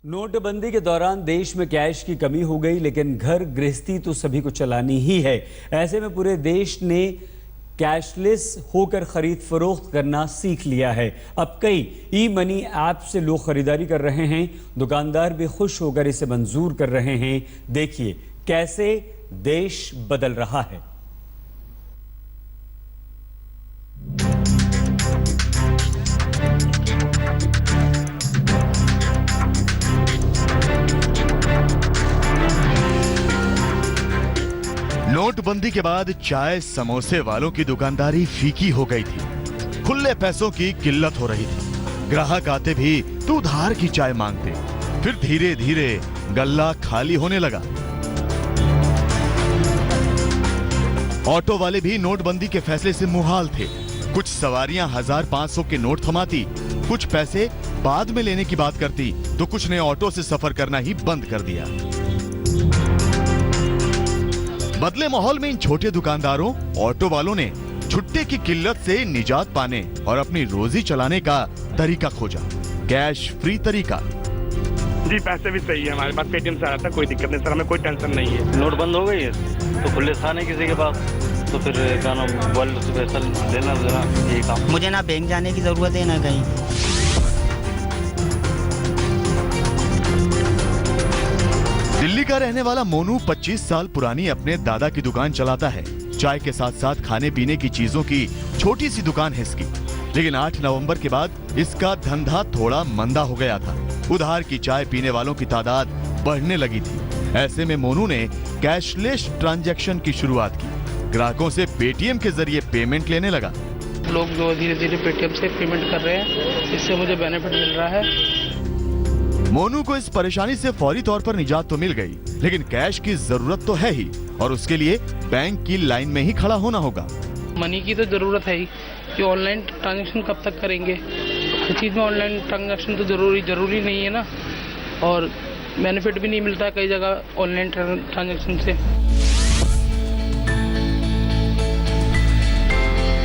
नोटबंदी के दौरान देश में कैश की कमी हो गई, लेकिन घर गृहस्थी तो सभी को चलानी ही है। ऐसे में पूरे देश ने कैशलेस होकर खरीद फरोख्त करना सीख लिया है। अब कई ई मनी ऐप से लोग खरीदारी कर रहे हैं। दुकानदार भी खुश होकर इसे मंजूर कर रहे हैं। देखिए कैसे देश बदल रहा है। नोटबंदी के बाद चाय समोसे वालों की दुकानदारी फीकी हो गई थी। खुले पैसों की किल्लत हो रही थी। ग्राहक आते भी तो उधार की चाय मांगते। फिर धीरे धीरे गल्ला खाली होने लगा। ऑटो वाले भी नोटबंदी के फैसले से मुहाल थे। कुछ सवारियां 1500 के नोट थमाती, कुछ पैसे बाद में लेने की बात करती, तो कुछ ने ऑटो से सफर करना ही बंद कर दिया। बदले माहौल में इन छोटे दुकानदारों, ऑटो वालों ने छुट्टे की किल्लत से निजात पाने और अपनी रोजी चलाने का तरीका खोजा। कैश फ्री तरीका। जी पैसे भी सही है, हमारे पास पेटीएम से आ रहा था, कोई दिक्कत नहीं सर, हमें कोई टेंशन नहीं है। नोट बंद हो गई है तो खुले था नहीं किसी के पास, तो फिर वर्ल्ड से पैसा लेना जरा ये काम। मुझे ना बैंक जाने की जरूरत है ना कहीं। दिल्ली का रहने वाला मोनू 25 साल पुरानी अपने दादा की दुकान चलाता है। चाय के साथ साथ खाने पीने की चीजों की छोटी सी दुकान है इसकी। लेकिन 8 नवंबर के बाद इसका धंधा थोड़ा मंदा हो गया था। उधार की चाय पीने वालों की तादाद बढ़ने लगी थी। ऐसे में मोनू ने कैशलेस ट्रांजैक्शन की शुरुआत की। ग्राहकों से पेटीएम के जरिए पेमेंट लेने लगा। लोग जो धीरे धीरे पेटीएम से पेमेंट कर रहे हैं, इससे मुझे बेनिफिट मिल रहा है। मोनू को इस परेशानी से फौरी तौर पर निजात तो मिल गई, लेकिन कैश की जरूरत तो है ही और उसके लिए बैंक की लाइन में ही खड़ा होना होगा। मनी की तो जरूरत है ही कि ऑनलाइन ट्रांजैक्शन कब तक करेंगे। हर चीज में ऑनलाइन ट्रांजैक्शन तो जरूरी नहीं है ना, और बेनिफिट भी नहीं मिलता है कई जगह ऑनलाइन ट्रांजैक्शन से।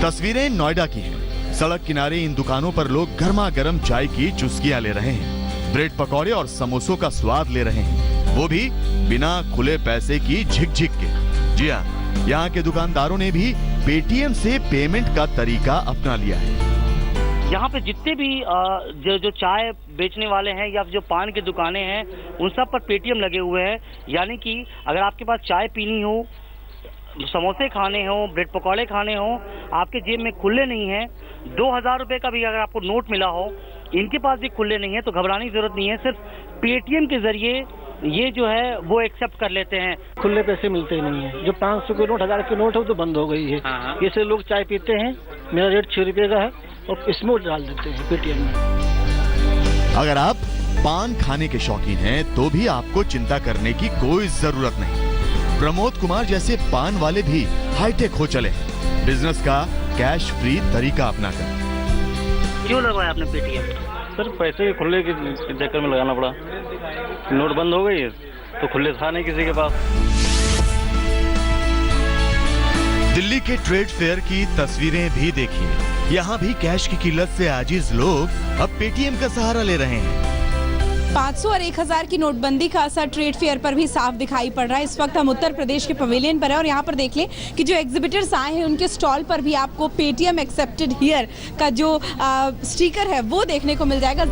तस्वीरें नोएडा की हैं। सड़क किनारे इन दुकानों पर लोग गर्मा गर्म चाय की चुस्कियां ले रहे हैं, ब्रेड पकौड़े और समोसों का स्वाद ले रहे हैं, वो भी बिना खुले पैसे की झिक-झिक के। जी हाँ, यहाँ के दुकानदारों ने भी पेटीएम से पेमेंट का तरीका अपना लिया है। यहाँ पे जितने भी जो चाय बेचने वाले हैं या जो पान की दुकानें हैं, उन सब पर पेटीएम लगे हुए हैं। यानी कि अगर आपके पास चाय पीनी हो, समोसे खाने हो, ब्रेड पकौड़े खाने हो, आपके जेब में खुले नहीं है, 2000 रुपए का भी अगर आपको नोट मिला हो, इनके पास भी खुले नहीं है, तो घबराने की जरूरत नहीं है। सिर्फ पेटीएम के जरिए ये जो है वो एक्सेप्ट कर लेते हैं। खुले पैसे मिलते ही नहीं है। जो 500 के नोट, 1000 के नोट है वो तो बंद हो गई है। इससे लोग चाय पीते हैं, मेरा रेट 6 रुपए का है और इसमें डाल देते हैं पेटीएम में। अगर आप पान खाने के शौकीन हैं तो भी आपको चिंता करने की कोई जरूरत नहीं। प्रमोद कुमार जैसे पान वाले भी हाईटेक हो चले हैं, बिजनेस का कैश फ्री तरीका अपनाकर। क्यों लगवाया आपने पेटीएम? सर पैसे खुले के चक्कर में लगाना पड़ा। नोट बंद हो गई है तो खुले था नहीं किसी के पास। दिल्ली के ट्रेड फेयर की तस्वीरें भी देखिए। यहाँ भी कैश की किल्लत से आजिज लोग अब पेटीएम का सहारा ले रहे हैं। 500 और 1000 की नोटबंदी का असर ट्रेड फेयर पर भी साफ दिखाई पड़ रहा है। इस वक्त हम उत्तर प्रदेश के पवेलियन पर है और यहाँ पर देख लें कि जो एग्जिबिटर्स आए हैं उनके स्टॉल पर भी आपको पेटीएम एक्सेप्टेड हियर का जो स्टिकर है वो देखने को मिल जाएगा।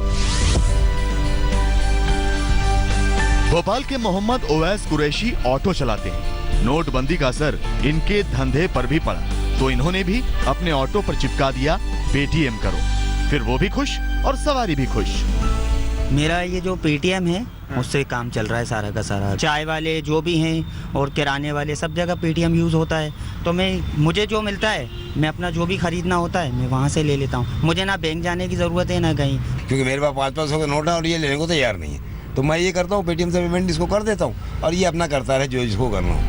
भोपाल के मोहम्मद ओवैस कुरैशी ऑटो चलाते हैं। नोटबंदी का असर इनके धंधे पर भी पड़ा, तो इन्होंने भी अपने ऑटो पर चिपका दिया पेटीएम करो। फिर वो भी खुश और सवारी भी खुश। मेरा ये जो पेटीएम है उससे काम चल रहा है सारा का सारा। चाय वाले जो भी हैं और किराने वाले सब जगह पेटीएम यूज़ होता है, तो मुझे जो मिलता है मैं अपना जो भी खरीदना होता है मैं वहाँ से ले लेता हूँ। मुझे ना बैंक जाने की ज़रूरत है ना कहीं, क्योंकि मेरे पास 500 का नोट है और ये लेने को तैयार नहीं है, तो मैं ये करता हूँ पेटीएम से पेमेंट इसको कर देता हूँ और ये अपना करता रहे जो इसको करना हो।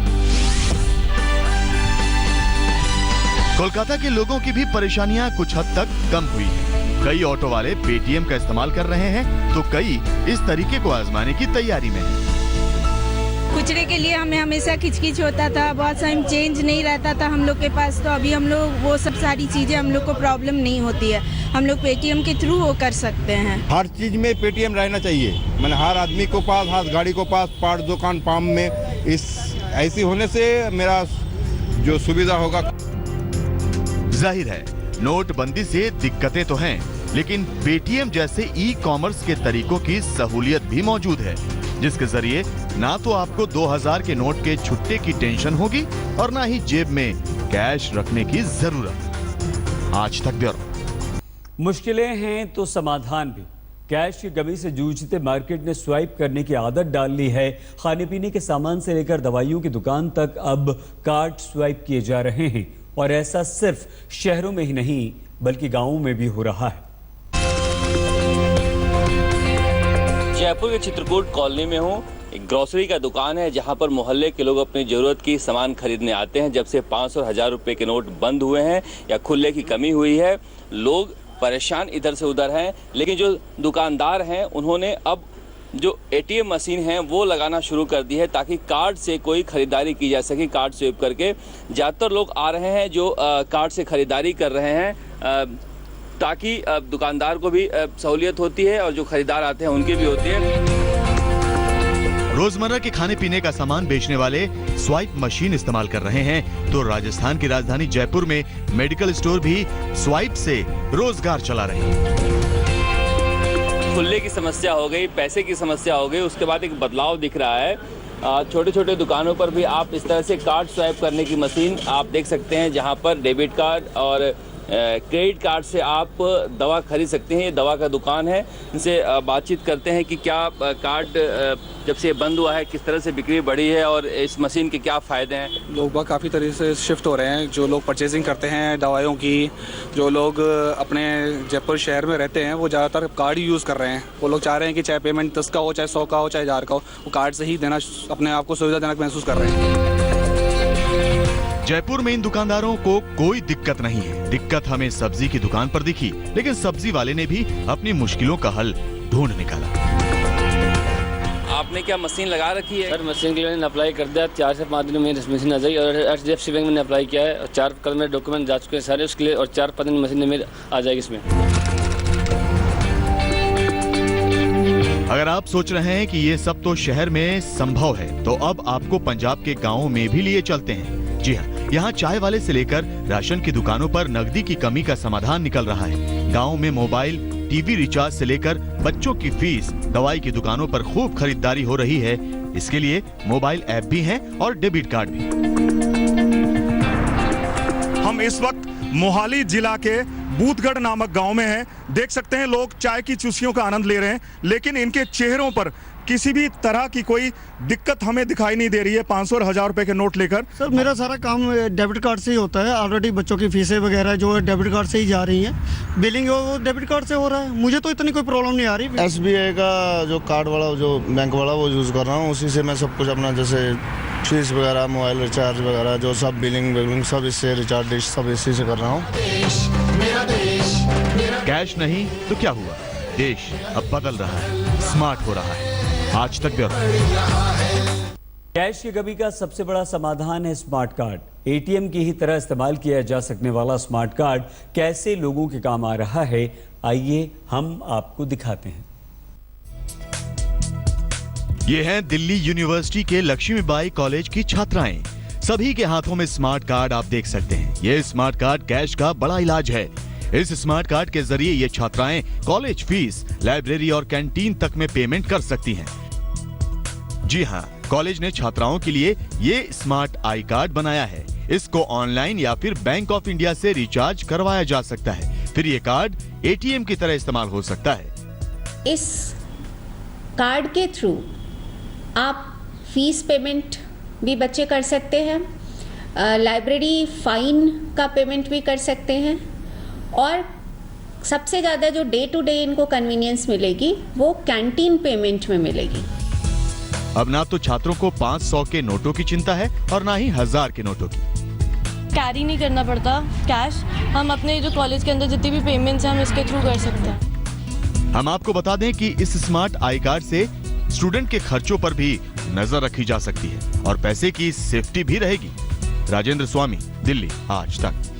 कोलकाता के लोगों की भी परेशानियां कुछ हद तक कम हुई हैं। कई ऑटो वाले पेटीएम का इस्तेमाल कर रहे हैं, तो कई इस तरीके को आजमाने की तैयारी में हैं। खुचरे के लिए हमें हमेशा खिचखिच होता था, बहुत टाइम चेंज नहीं रहता था हम लोग के पास। तो अभी हम लोग वो सब सारी चीज़ें हम लोग को प्रॉब्लम नहीं होती है, हम लोग पेटीएम के थ्रू वो कर सकते हैं। हर चीज़ में पेटीएम रहना चाहिए, मैंने हर आदमी को पास, हर गाड़ी को पास, पार्ट दुकान पाम में, इस ऐसी होने से मेरा जो सुविधा होगा। जाहिर है नोटबंदी से दिक्कतें तो हैं, लेकिन पेटीएम जैसे ई कॉमर्स के तरीकों की सहूलियत भी मौजूद है, जिसके जरिए ना तो आपको 2000 के नोट के छुट्टे की टेंशन होगी और ना ही जेब में कैश रखने की जरूरत। आज तक ब्यूरो। मुश्किलें हैं तो समाधान भी। कैश की कमी से जूझते मार्केट ने स्वाइप करने की आदत डाल ली है। खाने पीने के सामान से लेकर दवाइयों की दुकान तक अब कार्ड स्वाइप किए जा रहे हैं, और ऐसा सिर्फ शहरों में ही नहीं बल्कि गांवों में भी हो रहा है। जयपुर के चित्रकूट कॉलोनी में हूँ। एक ग्रोसरी का दुकान है जहाँ पर मोहल्ले के लोग अपनी जरूरत की सामान खरीदने आते हैं। जब से 500 और 1000 रुपए के नोट बंद हुए हैं या खुले की कमी हुई है, लोग परेशान इधर से उधर हैं। लेकिन जो दुकानदार हैं उन्होंने अब जो एटीएम मशीन है वो लगाना शुरू कर दी है ताकि कार्ड से कोई खरीदारी की जा सके। कार्ड स्वाइप करके ज़्यादातर लोग आ रहे हैं जो कार्ड से खरीदारी कर रहे हैं, ताकि दुकानदार को भी सहूलियत होती है और जो खरीदार आते हैं उनकी भी होती है। रोजमर्रा के खाने पीने का सामान बेचने वाले स्वाइप मशीन इस्तेमाल कर रहे हैं, तो राजस्थान की राजधानी जयपुर में मेडिकल स्टोर भी स्वाइप से रोजगार चला रहे हैं। खुले की समस्या हो गई, पैसे की समस्या हो गई, उसके बाद एक बदलाव दिख रहा है। छोटे छोटे दुकानों पर भी आप इस तरह से कार्ड स्वाइप करने की मशीन आप देख सकते हैं, जहां पर डेबिट कार्ड और क्रेडिट कार्ड से आप दवा खरीद सकते हैं। ये दवा का दुकान है, इनसे बातचीत करते हैं कि क्या कार्ड जब से बंद हुआ है किस तरह से बिक्री बढ़ी है और इस मशीन के क्या फ़ायदे हैं। लोग बहुत काफ़ी तरीके से शिफ्ट हो रहे हैं। जो लोग परचेजिंग करते हैं दवाइयों की, जो लोग अपने जयपुर शहर में रहते हैं वो ज़्यादातर कार्ड ही यूज़ कर रहे हैं। वो लोग चाह रहे हैं कि चाहे पेमेंट 10 का हो, चाहे 100 का हो, चाहे 1000 का हो, वो कार्ड से ही देना अपने आप को सुविधाजनक महसूस कर रहे हैं। जयपुर में इन दुकानदारों को कोई दिक्कत नहीं है। दिक्कत हमें सब्जी की दुकान पर दिखी, लेकिन सब्जी वाले ने भी अपनी मुश्किलों का हल ढूंढ निकाला। आपने क्या मशीन लगा रखी है? सर मशीन के लिए मैंने अप्लाई कर दिया, 4 से 5 दिन में मशीन आ जाएगी। और HDFC बैंक मैंने अप्लाई किया है और 4 कल मेरे डॉक्यूमेंट जा चुके हैं सारे उसके लिए, और 4-5 दिन मशीन मेरी आ जाएगी इसमें। अगर आप सोच रहे हैं कि ये सब तो शहर में संभव है, तो अब आपको पंजाब के गाँव में भी लिए चलते हैं। जी हाँ, यहाँ चाय वाले से लेकर राशन की दुकानों पर नकदी की कमी का समाधान निकल रहा है। गाँव में मोबाइल, टीवी रिचार्ज से लेकर बच्चों की फीस, दवाई की दुकानों पर खूब खरीदारी हो रही है। इसके लिए मोबाइल ऐप भी हैं और डेबिट कार्ड भी। हम इस वक्त मोहाली जिला के बूथगढ़ नामक गांव में हैं। देख सकते हैं लोग चाय की चुस्कियों का आनंद ले रहे हैं, लेकिन इनके चेहरों पर किसी भी तरह की कोई दिक्कत हमें दिखाई नहीं दे रही है 500 और 1000 रुपए के नोट लेकर। सर मेरा सारा काम डेबिट कार्ड से ही होता है। ऑलरेडी बच्चों की फीसें वगैरह जो है डेबिट कार्ड से ही जा रही हैं। बिलिंग वो डेबिट कार्ड से हो रहा है। मुझे तो इतनी कोई प्रॉब्लम नहीं आ रही। SBI का जो कार्ड वाला, जो बैंक वाला, वो यूज़ कर रहा हूँ। उसी से मैं सब कुछ अपना जैसे फीस वगैरह, मोबाइल रिचार्ज वगैरह, जो सब बिलिंग सब इससे, रिचार्ज डिश सब इसी से कर रहा हूँ। कैश नहीं तो क्या हुआ, देश अब बदल रहा है, स्मार्ट हो रहा है। आज तक ब्यूरो। कैश की कमी का सबसे बड़ा समाधान है स्मार्ट कार्ड। एटीएम की ही तरह इस्तेमाल किया जा सकने वाला स्मार्ट कार्ड कैसे लोगों के काम आ रहा है, आइए हम आपको दिखाते हैं। ये हैं दिल्ली यूनिवर्सिटी के लक्ष्मीबाई कॉलेज की छात्राएं। सभी के हाथों में स्मार्ट कार्ड आप देख सकते हैं। ये स्मार्ट कार्ड कैश का बड़ा इलाज है। इस स्मार्ट कार्ड के जरिए ये छात्राएं कॉलेज फीस, लाइब्रेरी और कैंटीन तक में पेमेंट कर सकती हैं। जी हाँ, कॉलेज ने छात्राओं के लिए ये स्मार्ट आई कार्ड बनाया है। इसको ऑनलाइन या फिर बैंक ऑफ इंडिया से रिचार्ज करवाया जा सकता है। फिर ये कार्ड एटीएम की तरह इस्तेमाल हो सकता है। इस कार्ड के थ्रू आप फीस पेमेंट भी बच्चे कर सकते हैं, लाइब्रेरी फाइन का पेमेंट भी कर सकते हैं, और सबसे ज़्यादा जो डे टू डे इनको कन्वीनियंस मिलेगी वो कैंटीन पेमेंट में मिलेगी। अब ना तो छात्रों को 500 के नोटों की चिंता है और ना ही 1000 के नोटों की। कैरी नहीं करना पड़ता कैश। हम अपने जो कॉलेज के अंदर जितनी भी पेमेंट्स हैं हम इसके थ्रू कर सकते हैं। हम आपको बता दें कि इस स्मार्ट आई कार्ड से स्टूडेंट के खर्चों पर भी नजर रखी जा सकती है और पैसे की सेफ्टी भी रहेगी। राजेंद्र स्वामी, दिल्ली, आज तक।